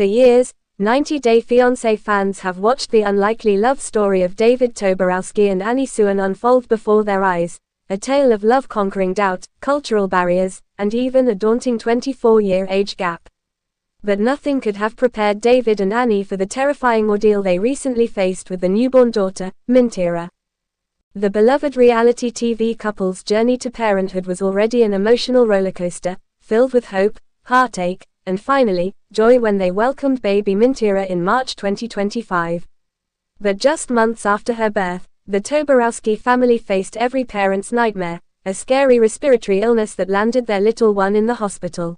For years, 90 Day Fiancé fans have watched the unlikely love story of David Toborowski and Annie Suen unfold before their eyes, a tale of love conquering doubt, cultural barriers, and even a daunting 24-year age gap. But nothing could have prepared David and Annie for the terrifying ordeal they recently faced with the newborn daughter, Mintira. The beloved reality TV couple's journey to parenthood was already an emotional rollercoaster, filled with hope, heartache, and finally, joy when they welcomed baby Minthira in March 2025. But just months after her birth, the Toborowski family faced every parent's nightmare, a scary respiratory illness that landed their little one in the hospital.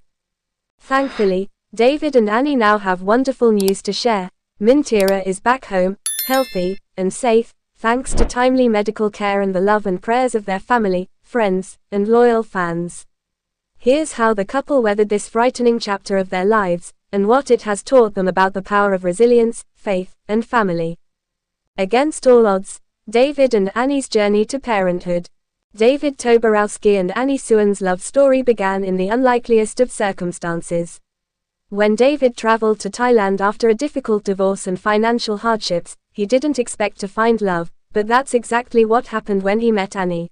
Thankfully, David and Annie now have wonderful news to share. Minthira is back home, healthy, and safe, thanks to timely medical care and the love and prayers of their family, friends, and loyal fans. Here's how the couple weathered this frightening chapter of their lives, and what it has taught them about the power of resilience, faith, and family. Against all odds, David and Annie's journey to parenthood. David Toborowski and Annie Suen's love story began in the unlikeliest of circumstances. When David traveled to Thailand after a difficult divorce and financial hardships, he didn't expect to find love, but that's exactly what happened when he met Annie.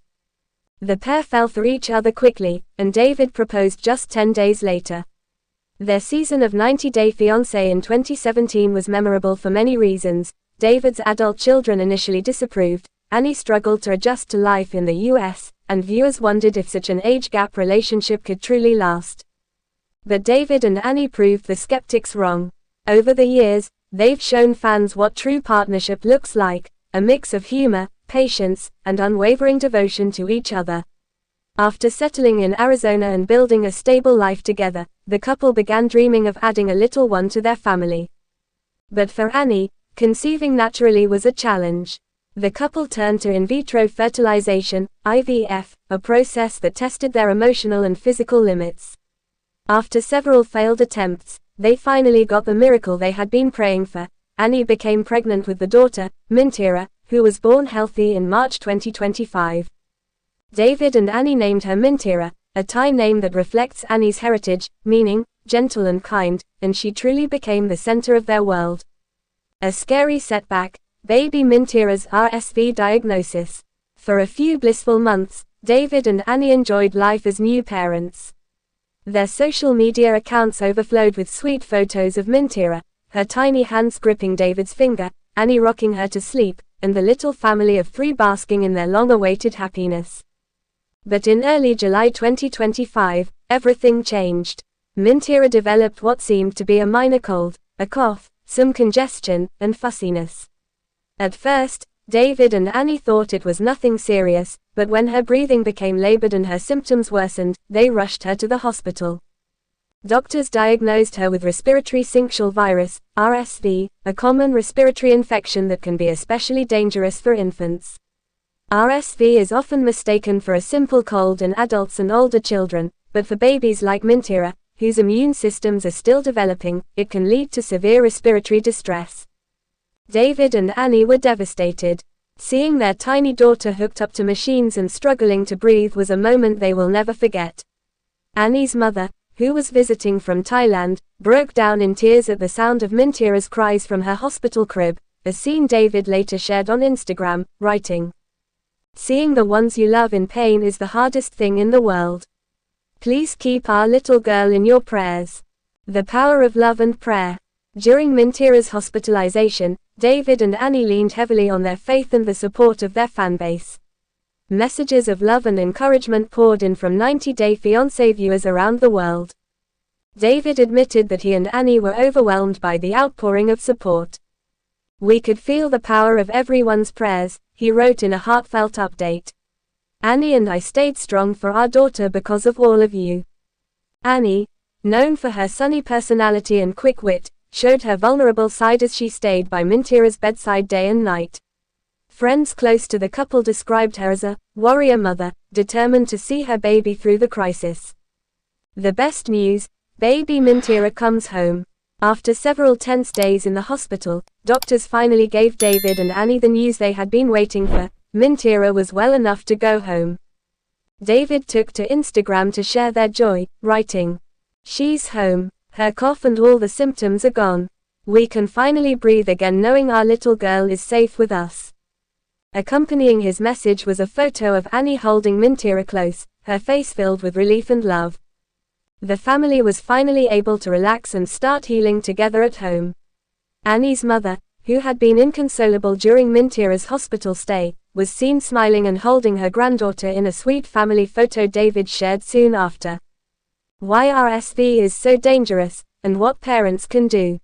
The pair fell for each other quickly, and David proposed just 10 days later. Their season of 90 Day Fiancé in 2017 was memorable for many reasons. David's adult children initially disapproved, Annie struggled to adjust to life in the US, and viewers wondered if such an age gap relationship could truly last. But David and Annie proved the skeptics wrong. Over the years, they've shown fans what true partnership looks like, a mix of humor, patience, and unwavering devotion to each other. After settling in Arizona and building a stable life together, the couple began dreaming of adding a little one to their family. But for Annie, conceiving naturally was a challenge. The couple turned to in vitro fertilization, IVF, a process that tested their emotional and physical limits. After several failed attempts, they finally got the miracle they had been praying for. Annie became pregnant with the daughter, Mintira, who was born healthy in March 2025. David and Annie named her Mintira, a Thai name that reflects Annie's heritage, meaning gentle and kind, and she truly became the center of their world. A scary setback, baby Mintiras RSV diagnosis. For a few blissful months, David and Annie enjoyed life as new parents. Their social media accounts overflowed with sweet photos of Mintira, her tiny hands gripping David's finger, Annie rocking her to sleep, and the little family of 3 basking in their long-awaited happiness. But in early July 2025, everything changed. Mintira developed what seemed to be a minor cold, a cough, some congestion, and fussiness. At first, David and Annie thought it was nothing serious, but when her breathing became labored and her symptoms worsened, they rushed her to the hospital. Doctors diagnosed her with respiratory syncytial virus, RSV, a common respiratory infection that can be especially dangerous for infants. RSV is often mistaken for a simple cold in adults and older children, but for babies like Mintira, whose immune systems are still developing, it can lead to severe respiratory distress. David and Annie were devastated. Seeing their tiny daughter hooked up to machines and struggling to breathe was a moment they will never forget. Annie's mother, who was visiting from Thailand, broke down in tears at the sound of Mintira's cries from her hospital crib, a scene David later shared on Instagram, writing, "Seeing the ones you love in pain is the hardest thing in the world. Please keep our little girl in your prayers." The power of love and prayer. During Mintira's hospitalization, David and Annie leaned heavily on their faith and the support of their fanbase. Messages of love and encouragement poured in from 90 Day Fiancé viewers around the world. David admitted that he and Annie were overwhelmed by the outpouring of support. "We could feel the power of everyone's prayers," he wrote in a heartfelt update. "Annie and I stayed strong for our daughter because of all of you." Annie, known for her sunny personality and quick wit, showed her vulnerable side as she stayed by Mintira's bedside day and night. Friends close to the couple described her as a warrior mother, determined to see her baby through the crisis. The best news, baby Mintira comes home. After several tense days in the hospital, doctors finally gave David and Annie the news they had been waiting for. Mintira was well enough to go home. David took to Instagram to share their joy, writing, "She's home. Her cough and all the symptoms are gone. We can finally breathe again knowing our little girl is safe with us. Accompanying his message was a photo of Annie holding Mintira close, her face filled with relief and love. The family was finally able to relax and start healing together at home. Annie's mother, who had been inconsolable during Mintira's hospital stay, was seen smiling and holding her granddaughter in a sweet family photo David shared soon after. Why RSV is so dangerous, and what parents can do.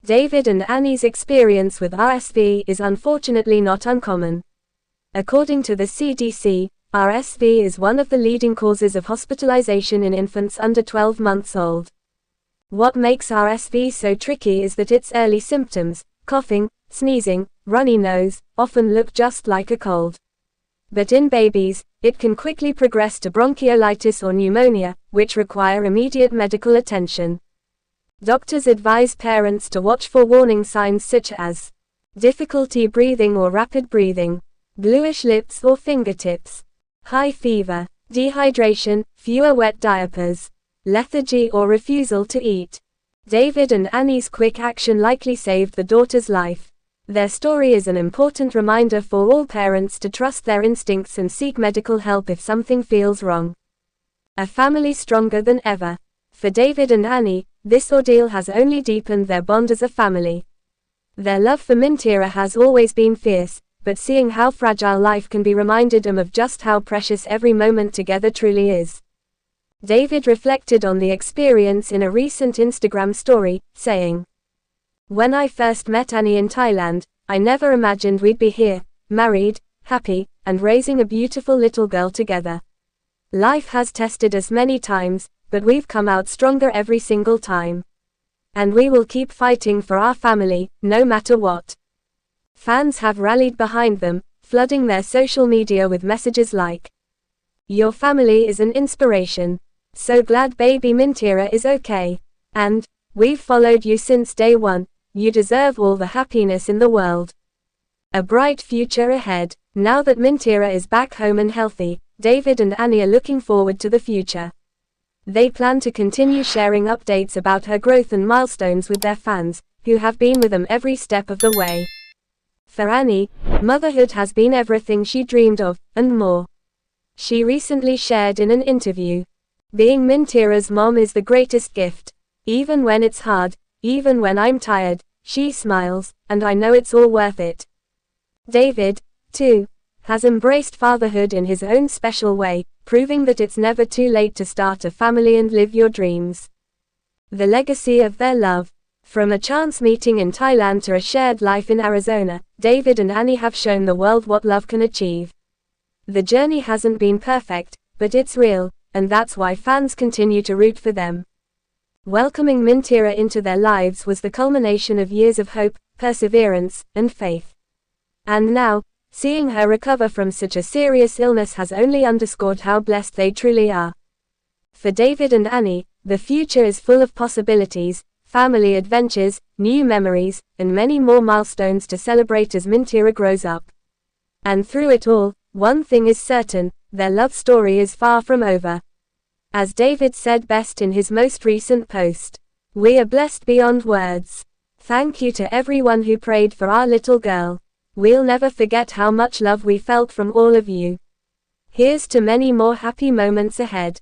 David and Annie's experience with RSV is unfortunately not uncommon. According to the CDC, RSV is one of the leading causes of hospitalization in infants under 12 months old. What makes RSV so tricky is that its early symptoms, coughing, sneezing, runny nose, often look just like a cold. But in babies, it can quickly progress to bronchiolitis or pneumonia, which require immediate medical attention. Doctors advise parents to watch for warning signs such as difficulty breathing or rapid breathing, bluish lips or fingertips, high fever, dehydration, fewer wet diapers, lethargy or refusal to eat. David and Annie's quick action likely saved the daughter's life. Their story is an important reminder for all parents to trust their instincts and seek medical help if something feels wrong. A family stronger than ever. For David and Annie, this ordeal has only deepened their bond as a family. Their love for Mintira has always been fierce, but seeing how fragile life can be reminded them of just how precious every moment together truly is. David reflected on the experience in a recent Instagram story, saying, "When I first met Annie in Thailand, I never imagined we'd be here, married, happy, and raising a beautiful little girl together. Life has tested us many times, but we've come out stronger every single time. And we will keep fighting for our family, no matter what." Fans have rallied behind them, flooding their social media with messages like, "Your family is an inspiration. So glad baby Mintira is okay. And, we've followed you since day one, you deserve all the happiness in the world." A bright future ahead. Now that Mintira is back home and healthy, David and Annie are looking forward to the future. They plan to continue sharing updates about her growth and milestones with their fans, who have been with them every step of the way. For Annie, motherhood has been everything she dreamed of, and more. She recently shared in an interview, "Being Mintira's mom is the greatest gift. Even when it's hard, even when I'm tired, she smiles, and I know it's all worth it." David, too, has embraced fatherhood in his own special way, proving that it's never too late to start a family and live your dreams. The legacy of their love. From a chance meeting in Thailand to a shared life in Arizona, David and Annie have shown the world what love can achieve. The journey hasn't been perfect, but it's real, and that's why fans continue to root for them. Welcoming Mintira into their lives was the culmination of years of hope, perseverance, and faith. And now, seeing her recover from such a serious illness has only underscored how blessed they truly are. For David and Annie, the future is full of possibilities, family adventures, new memories, and many more milestones to celebrate as Mintira grows up. And through it all, one thing is certain, their love story is far from over. As David said best in his most recent post, "We are blessed beyond words. Thank you to everyone who prayed for our little girl. We'll never forget how much love we felt from all of you. Here's to many more happy moments ahead."